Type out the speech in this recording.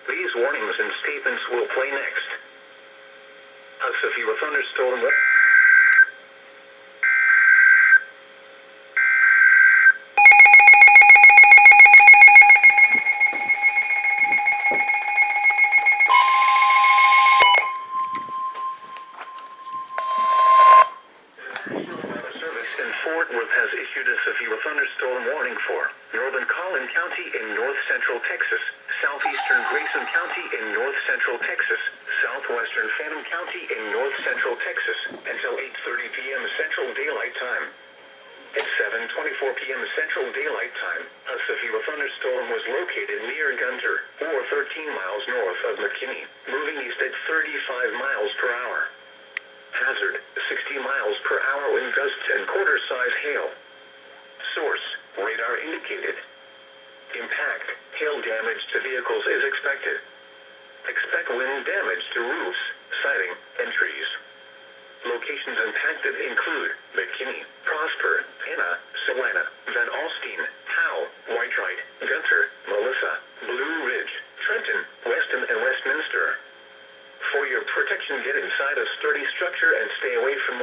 These warnings and statements will play next. A severe thunderstorm. Fort Worth has issued a severe thunderstorm warning for northern Collin County in north central Texas, southeastern Grayson County in north central Texas, southwestern Fannin County in north central Texas, until 8:30 p.m. Central Daylight Time. At 7:24 p.m. Central Daylight Time, a severe thunderstorm was located near Gunter, or 13 miles north of McKinney, moving east at 35 miles per hour. Hazard, 60 miles per hour wind gusts and quarter-size hail. Source, radar indicated. Impact, hail damage to vehicles is expected. Expect wind damage to roofs, siding, and trees. Locations impacted include McKinney, Prosper, Anna, Salina, Van Alstyne, Howe, Whitewright, Gunter, Melissa, Blue Ridge, Trenton, Weston, and Westminster. For your protection, get inside a sturdy structure and stay away from